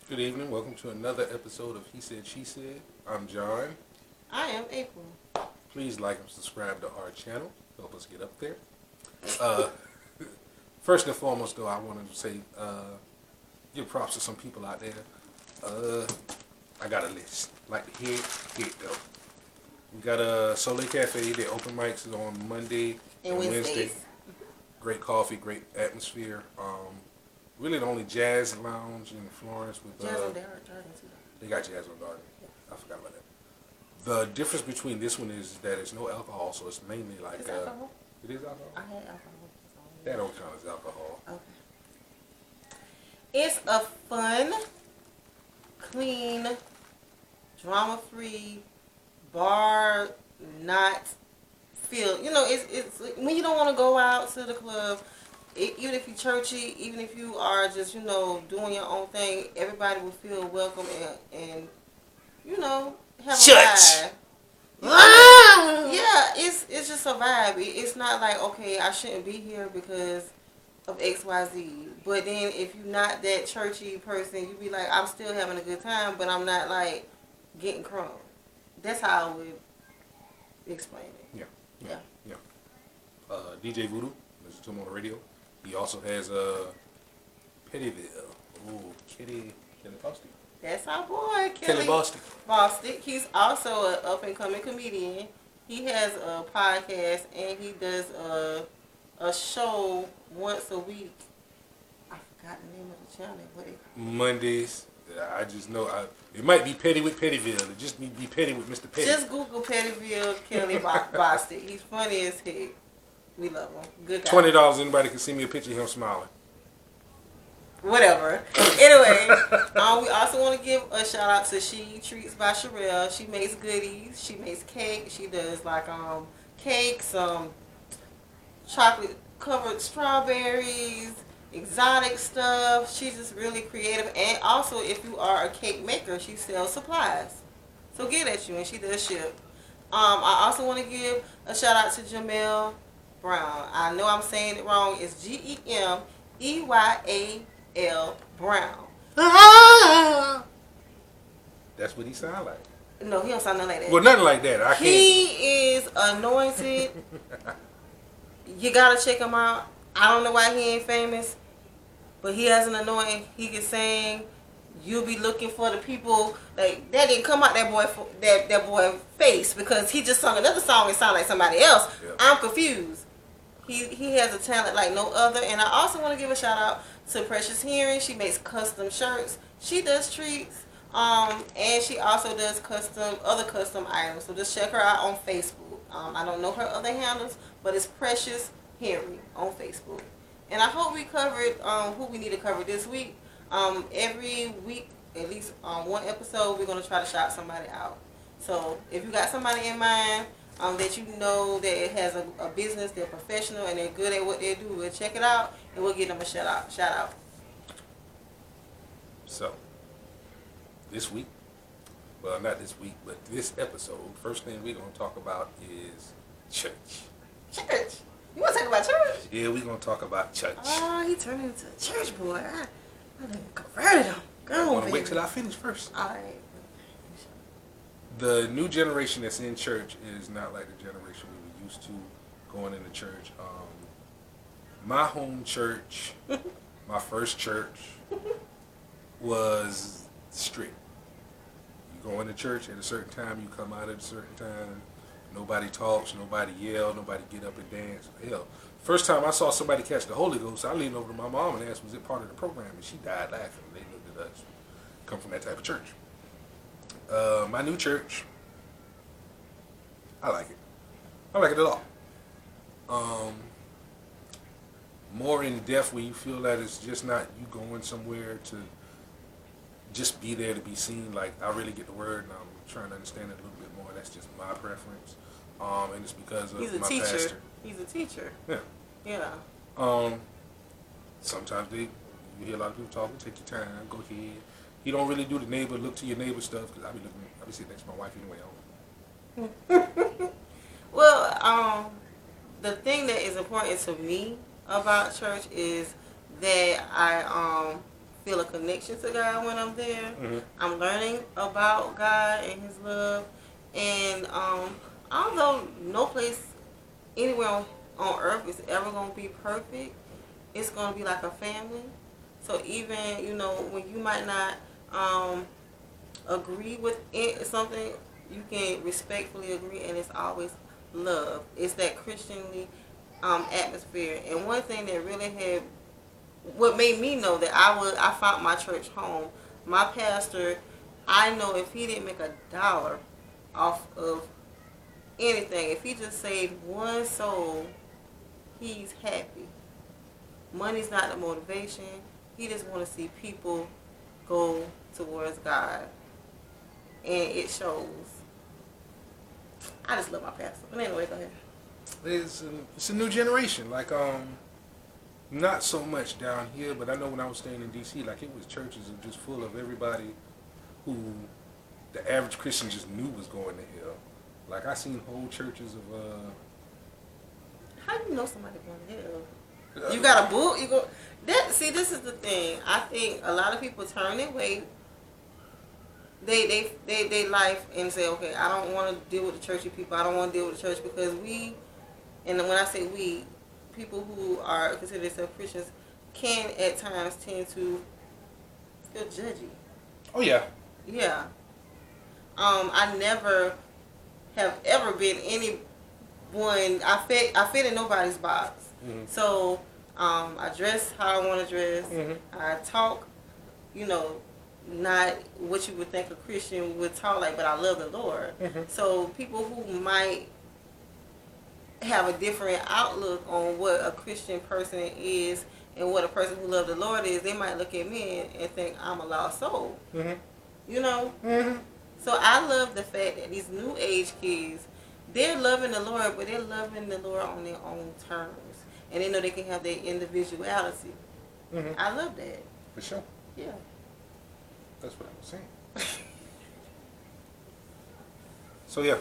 Good evening. Welcome to another episode of He Said, She Said. I'm John. I am April. Please like and subscribe to our channel. Help us get up there. Uh, First and foremost, though, I want to say give props to some people out there. I got a list. Like the head go. We got a Soleil Cafe. Their open mics is on Monday And Wednesday. Wednesdays. Great coffee, great atmosphere. Really the only jazz lounge in Florence with Jazz on Darren too. they got jazz on garden. I forgot about that. The difference between this one is that it's no alcohol, so it's mainly like Is alcohol? it is alcohol. I had alcohol. That don't count as alcohol. Okay. It's a fun, clean, drama-free bar. Not feel. It's when you don't want to go out to the club. Even if you're churchy, even if you are just doing your own thing, everybody will feel welcome and have a Church. vibe. Yeah, it's just a vibe. It's not like, okay, I shouldn't be here because of XYZ. But then if you're not that churchy person, you be like, I'm still having a good time, but I'm not like getting crunk. That's how I would explain it. Yeah. DJ Voodoo, listen to him on the radio. He also has Pettyville. Ooh, Kelly Bostic. That's our boy, Kelly Bostic. Bostic. He's also an up and coming comedian. He has a podcast and he does a show once a week. I forgot the name of the channel. What it? Mondays. I just know it might be Petty with Pettyville. It just be Petty with Mr. Petty. Just Google Pettyville Kelly Bostic. He's funny as heck. We love him. Good guy. $20. Anybody can send me a picture of him smiling. Whatever. Anyway, we also want to give a shout out to She Treats by Sherelle. She makes goodies. She makes cake. She does like cakes, chocolate covered strawberries, exotic stuff. She's just really creative. And also, if you are a cake maker, she sells supplies. So get at you, and she does ship. I also want to give a shout out to Jamel Brown. I know I'm saying it wrong. It's GEMEYAL Brown. That's what he sound like. No, he don't sound nothing like that. Well, nothing like that. I can't. He is anointed. You gotta check him out. I don't know why he ain't famous, but he has an anointing. He can sing. You'll be looking for the people like that didn't come out that boy face because he just sung another song and sounded like somebody else. Yep. I'm confused. He has a talent like no other. And I also want to give a shout out to Precious Hearing. She makes custom shirts. She does treats. And she also does other custom items. So just check her out on Facebook. I don't know her other handles, but it's Precious Hearing on Facebook. And I hope we covered who we need to cover this week. Every week, at least on one episode, we're going to try to shout somebody out. So if you got somebody in mind that you know that it has a business, they're professional, and they're good at what they do, we'll check it out, and we'll give them a shout out. So, this week, well, not this week, but this episode, first thing we're going to talk about is church. Church? You want to talk about church? Yeah, we're going to talk about church. Oh, he turned into a church boy. I done converted him. I Go want on, to baby. wait till I finish first. All right. The new generation that's in church is not like the generation we were used to going into church. My home church, my first church, was strict. You go into church at a certain time, you come out at a certain time. Nobody talks, nobody yell, nobody get up and dance. Hell, first time I saw somebody catch the Holy Ghost, I leaned over to my mom and asked, was it part of the program? And she died laughing. They looked at us. Come from that type of church. My new church, I like it. I like it a lot. More in depth where you feel that it's just not you going somewhere to just be there to be seen. Like, I really get the word and I'm trying to understand it a little bit more. That's just my preference. And it's because of my pastor. He's a teacher. Yeah. Yeah. Sometimes you hear a lot of people talking, take your time, go ahead. He don't really do the neighbor, look to your neighbor stuff, because I be sitting next to my wife anyway. Well, the thing that is important to me about church is that I feel a connection to God when I'm there. Mhm. I'm learning about God and His love. And although no place anywhere on earth is ever going to be perfect, it's going to be like a family. So even, when you might not agree with something, you can respectfully agree, and it's always love. It's that Christianly atmosphere. And one thing that really what made me know that I found my church home. My pastor, I know if he didn't make $1 off of anything, if he just saved one soul, he's happy. Money's not the motivation. He just want to see people go towards God, and it shows. I just love my pastor. But anyway, go ahead. It's a new generation. Like not so much down here, but I know when I was staying in D.C., like it was churches that just full of everybody who the average Christian just knew was going to hell. Like I seen whole churches of. How do you know somebody going to hell? You got a book. You go. See, this is the thing. I think a lot of people turn their way. They life and say, okay, I don't want to deal with the churchy people. I don't want to deal with the church because and when I say we, people who are considered themselves Christians can at times tend to feel judgy. Oh yeah. Yeah. I never have ever been anyone. I fit in nobody's box. Mm-hmm. So I dress how I want to dress. Mm-hmm. I talk, not what you would think a Christian would talk like, but I love the Lord. Mm-hmm. So people who might have a different outlook on what a Christian person is and what a person who loves the Lord is, they might look at me and think I'm a lost soul. Mm-hmm. Mm-hmm. So I love the fact that these new age kids, they're loving the Lord, but they're loving the Lord on their own terms. And they know they can have their individuality. Mm-hmm. I love that. For sure. Yeah. That's what I was saying. So yeah,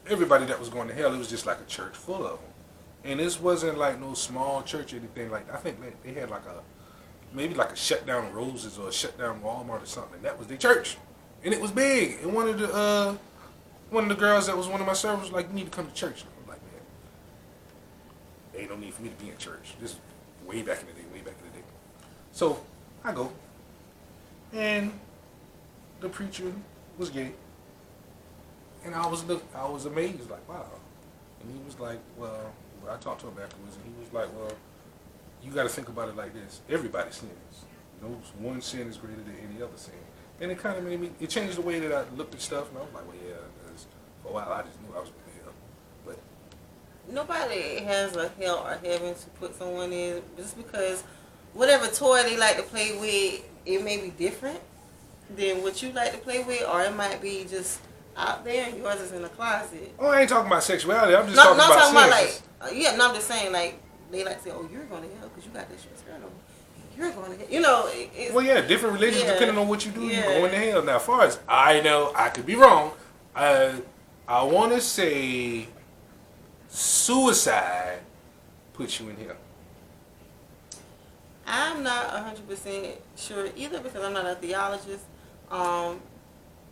everybody that was going to hell, it was just like a church full of them. And this wasn't like no small church or anything like that. I think they had maybe like a shut down Roses or a shut down Walmart or something. That was their church. And it was big. And one of the girls that was one of my servers was like, you need to come to church. And I'm like, man, there ain't no need for me to be in church. This is way back in the day. So I go. And the preacher was gay. And I was amazed, like, wow. And he was like, well, I talked to him afterwards, and he was like, well, you got to think about it like this. Everybody sins. No one sin is greater than any other sin. And it kind of it changed the way that I looked at stuff, and I was like, well, yeah, because for a while I just knew I was going to hell. But nobody has a hell or heaven to put someone in just because whatever toy they like to play with, it may be different than what you like to play with, or it might be just out there and yours is in the closet. Oh, I ain't talking about sexuality. I'm just talking about sins. I'm just saying, like, they like to say, oh, you're going to hell because you got this shit skirt on. You're going to hell. Well, yeah, different religions, depending on what you do, yeah. you're going to hell. Now, as far as I know, I could be wrong. I want to say suicide puts you in hell. I'm not 100% sure either because I'm not a theologist.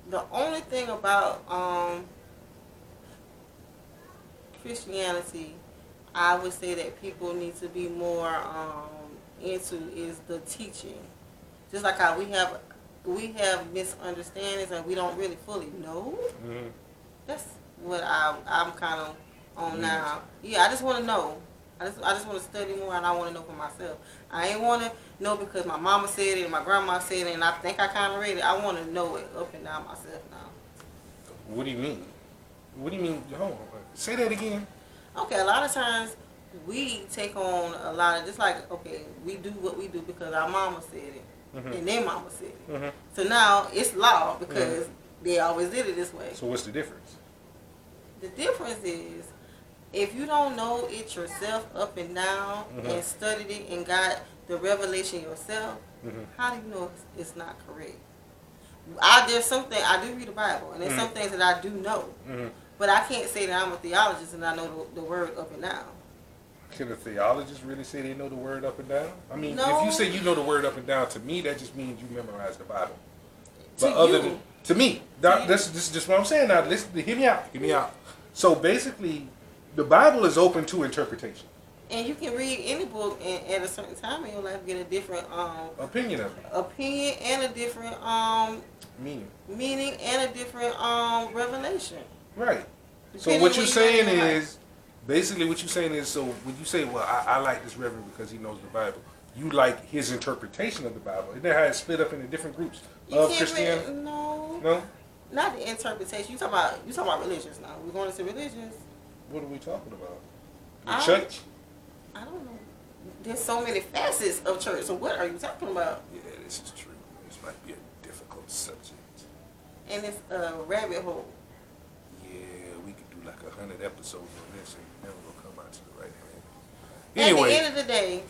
The only thing about Christianity, I would say that people need to be more into is the teaching. Just like how we have misunderstandings and we don't really fully know. Mm-hmm. That's what I'm kind of on now. Yeah, I just want to know. I just want to study more, and I want to know for myself. I ain't want to know because my mama said it and my grandma said it, and I think I kind of read it. I want to know it up and down myself now. What do you mean? What do you mean? Hold on. Say that again. Okay, a lot of times we take on a lot of, just like, okay, we do what we do because our mama said it, and their mama said it. Mm-hmm. So now it's law because they always did it this way. So what's the difference? The difference is, if you don't know it yourself up and down and studied it and got the revelation yourself, how do you know it's not correct? There's something, I do read the Bible, and there's some things that I do know, but I can't say that I'm a theologist and I know the word up and down. Can a theologist really say they know the word up and down? I mean, No. if you say you know the word up and down, to me, that just means you memorize the Bible. To But other you. than to me, this is just what I'm saying now. Listen, hear me out. Hear me out. So basically, the Bible is open to interpretation. And you can read any book and at a certain time in your life get a different Opinion of it. opinion and a different meaning and a different revelation. Right. So Depending what where you're you saying at in your is, basically what you're saying is, so when you say, well, I like this reverend because he knows the Bible, you like his interpretation of the Bible. Isn't that how it's split up into different groups You of can't Christianity? no. No? Not the interpretation. You talking about religions now. We're going into religions. What are we talking about? The I- church? I don't know. There's so many facets of church. So what are you talking about? Yeah, this is true. This might be a difficult subject. And it's a rabbit hole. Yeah, we could do like 100 episodes on this and never will come out to the right hand. At the Anyway, end of the day,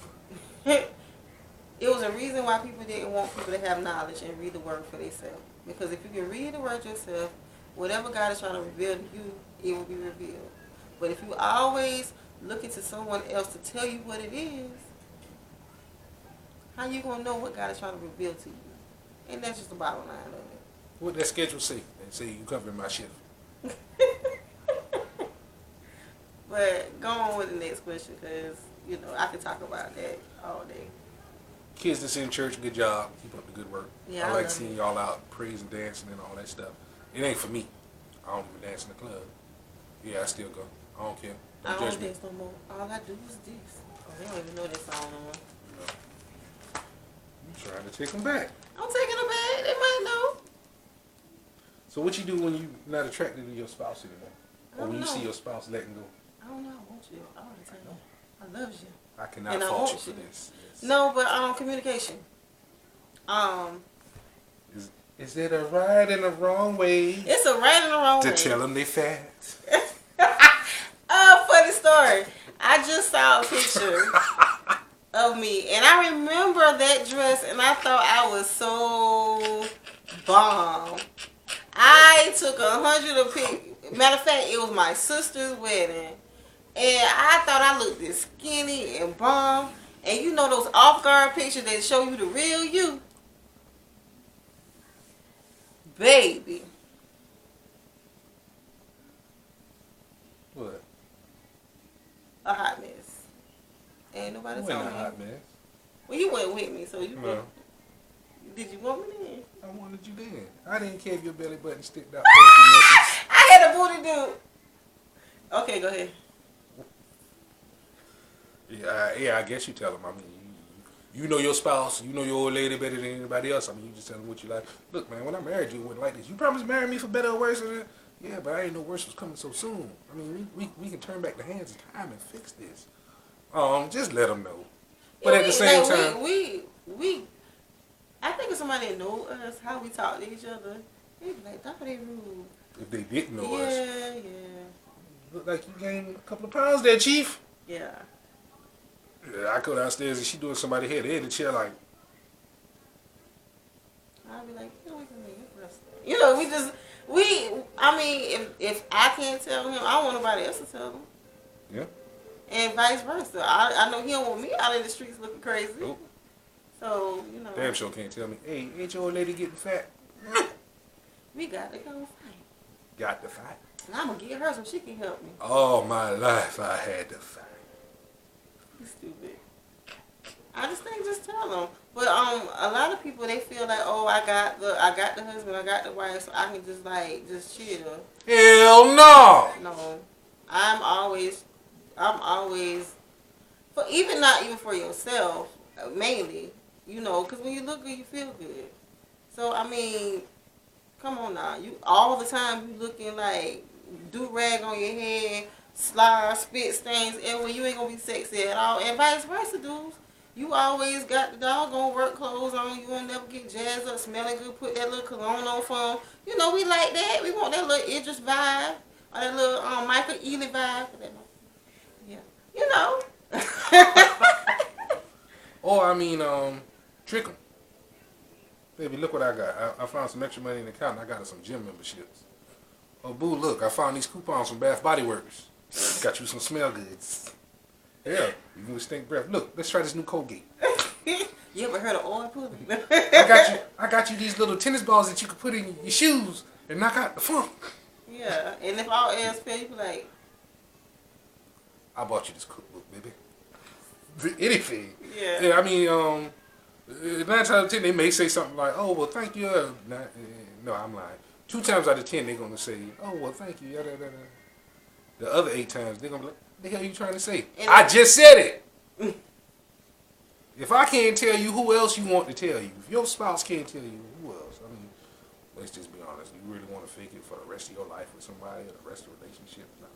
it was a reason why people didn't want people to have knowledge and read the word for themselves. Because if you can read the word yourself, whatever God is trying to reveal to you, it will be revealed. But if you always looking to someone else to tell you what it is, how you gonna know what God is trying to reveal to you? And that's just the bottom line of it. what that schedule say? They say you covering my shift. But go on with the next question, because I could talk about that all day. Kids that's in church, good job. Keep up the good work. Yeah, I I like love seeing it. y'all out praising, dancing, and all that stuff. It ain't for me. I don't even dance in the club. Yeah, I still go. I don't care. I Don't don't judge me. dance no more. All I do is this. Oh, they don't even know that song no more. You know. I'm trying to take them back. I'm taking them back. They might know. So what you do when you not attracted to your spouse anymore? I Or don't when you know. see your spouse letting go? I don't know. I want you all the time. I love you. I cannot And I fault want you for you. this. Yes. No, but communication. Is it a right and a wrong way It's a right and a wrong to way. tell them they fat? Funny story. I just saw a picture of me, and I remember that dress, and I thought I was so bomb. I took 100 of pic. Matter of fact, it was my sister's wedding, and I thought I looked this skinny and bomb. And you know those off guard pictures that show you the real you, baby. What? A hot mess. Ain't nobody You told ain't a me. hot man. Well, you went with me, so you No. went. Did you want me then? I wanted you then. I didn't care if your belly button sticked out. Pussy I had a booty dude. Okay, go ahead. yeah, I guess you tell them. I mean, you know your spouse, you know your old lady better than anybody else. I mean, you just tell them what you like. Look, man, when I married you, it wasn't like this. You promised to marry me for better or worse. Yeah, but I didn't know worse was coming so soon. I mean, we can turn back the hands of time and fix this. Just let them know. But Yeah, at the same time, we. I think if somebody that know us, how we talk to each other, they'd be like, "Don't they rude?" if they didn't know us, Yeah, look like you gained a couple of pounds there, Chief. yeah. I go downstairs and she doing somebody here. They in the chair like, I'd be like, we can make it rest. I mean, if I can't tell him, I don't want nobody else to tell him. yeah. And vice versa. I know he don't want me out in the streets looking crazy. Nope. So, Damn sure can't tell me, hey, ain't your old lady getting fat? we got to go fight. Got to fight. And I'm going to get her so she can help me. All my life I had to fight. You stupid. I just think just tell them. But a lot of people, they feel like, oh, I got the husband, I got the wife, so I can just chill. Hell no! No. I'm always for not even for yourself, mainly, because when you look good, you feel good. So I mean, come on now, you all the time you looking like do rag on your head, slide, spit stains, and when you ain't gonna be sexy at all, and vice versa, dudes. You always got the doggone work clothes on. You will never get jazzed up, smelling good. Put that little cologne on for 'em. We like that. We want that little Idris vibe. Or that little Michael Ealy vibe. Yeah. Or, I mean, trick them. Baby, look what I got. I found some extra money in the account and I got her some gym memberships. Oh, boo, look, I found these coupons from Bath Body Works. Got you some smell goods. Yeah, you stink breath. Look, let's try this new Colgate. You ever heard of oil pulling? I got you these little tennis balls that you can put in your shoes and knock out the funk. Yeah, and if all else fail, you be like, I bought you this cookbook, baby. Anything. yeah. I mean, 9 times out of 10, they may say something like, "Oh, well, thank you." No, I'm lying. 2 times out of 10, they're gonna say, "Oh, well, thank you." Yada, yada, yada. The other 8 times, they're gonna be like, "The hell you trying to say?" And I just said it. If I can't tell you, who else you want to tell you? If your spouse can't tell you, who else? I mean, let's just be honest. You really want to fake it for the rest of your life with somebody or the rest of the relationship? No.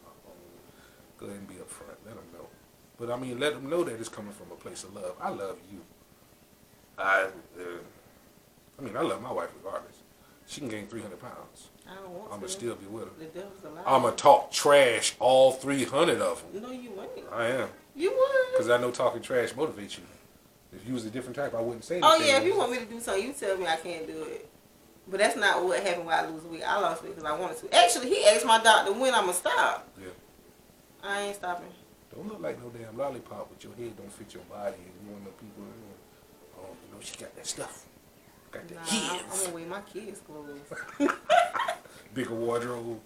Go ahead and be upfront. Let them know. But I mean, let them know that it's coming from a place of love. I love you. I mean, I love my wife regardless. She can gain 300 pounds. I don't want I'm to. going to still be with her. The devil's a lie. I'm going to talk trash all 300 of them. No, you wouldn't. I am. You would. Because I know talking trash motivates you. If you was a different type, I wouldn't say anything. Oh, yeah, if you want me to do something, you tell me I can't do it. But that's not what happened when I lose weight. I lost weight because I wanted to. Actually, he asked my doctor when I'm going to stop. Yeah. I ain't stopping. Don't look like no damn lollipop, but your head don't fit your body. And you want the people, she got that stuff. Got that Nah, head. I'm going to wear my kids' clothes. Bigger wardrobe.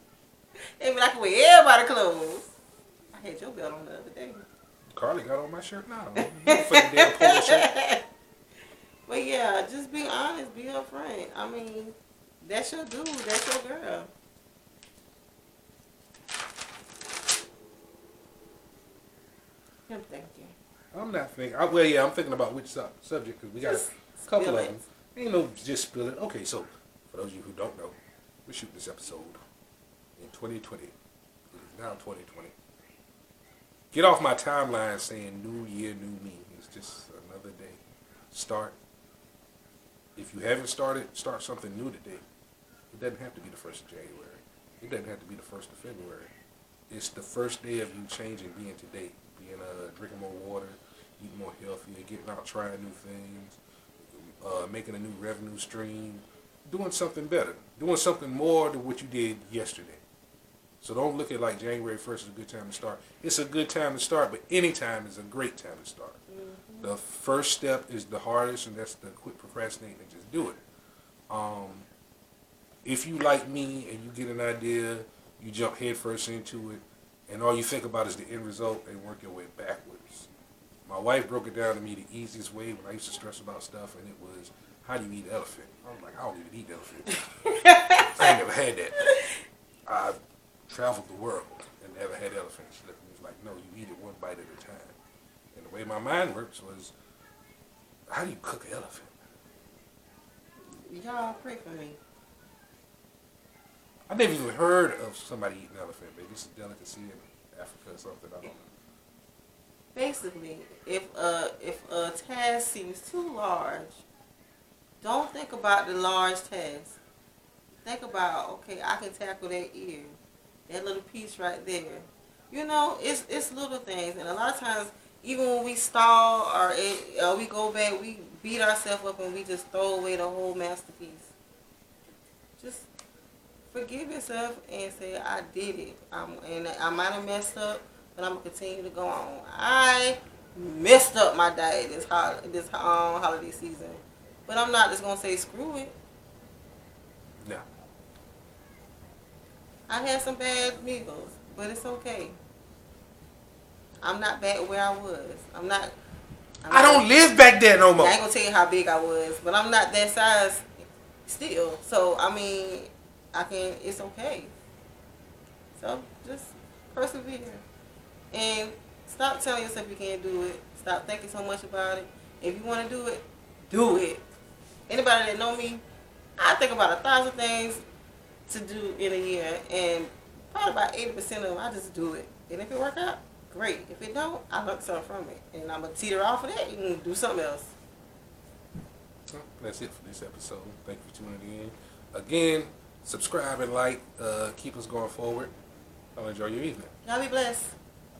Hey, but I can wear everybody's clothes. I had your belt on the other day. Carly got on my shirt now. You fucking damn polo shirt. But yeah, just be honest, be upfront. I mean, that's your dude, that's your girl. I'm thinking. I'm not thinking. I'm thinking about which subject because we got Just a couple spill of it. them. Ain't no just spill it. Okay, so for those of you who don't know, we're shooting this episode in 2020. It is now 2020. Get off my timeline saying New Year, New Me. It's just another day. Start. If you haven't started, start something new today. It doesn't have to be the 1st of January. It doesn't have to be the 1st of February. It's the first day of you changing being today. Being drinking more water, eating more healthier, getting out, trying new things, making a new revenue stream, doing something better, doing something more than what you did yesterday. So don't look at like January 1st is a good time to start. It's a good time to start, but any time is a great time to start. Mm-hmm. The first step is the hardest, and that's to quit procrastinating and just do it. If you like me and you get an idea, you jump headfirst into it, and all you think about is the end result and work your way backwards. My wife broke it down to me the easiest way when I used to stress about stuff, and it was, how do you eat elephant? I was like, I don't even eat elephant. I ain't never had that. I traveled the world and never had elephants. It was like, no, you eat it one bite at a time. And the way my mind works was, how do you cook an elephant? Y'all pray for me. I never even heard of somebody eating elephant. Maybe it's a delicacy in Africa or something. I don't know. Basically, if a task seems too large, don't think about the large task. Think about, okay, I can tackle that ear, that little piece right there. You know, it's little things, and a lot of times, even when we stall or we go back, we beat ourselves up and we just throw away the whole masterpiece. Just forgive yourself and say, I did it. And I might have messed up, but I'm going to continue to go on. I messed up my diet this holiday season. But I'm not just going to say, screw it. No. I had some bad meals, but it's okay. I'm not back where I was. I don't live back there no more. I ain't going to tell you how big I was, but I'm not that size still. So, I mean, it's okay. So, just persevere. And stop telling yourself you can't do it. Stop thinking so much about it. If you want to do it, do it. Anybody that know me, I think about 1,000 things to do in a year, and probably about 80% of them, I just do it. And if it work out, great. If it don't, I learned something from it. And I'm going to teeter off of that and do something else. Well, that's it for this episode. Thank you for tuning in. Again, subscribe and like. Keep us going forward. I'll enjoy your evening. Y'all be blessed.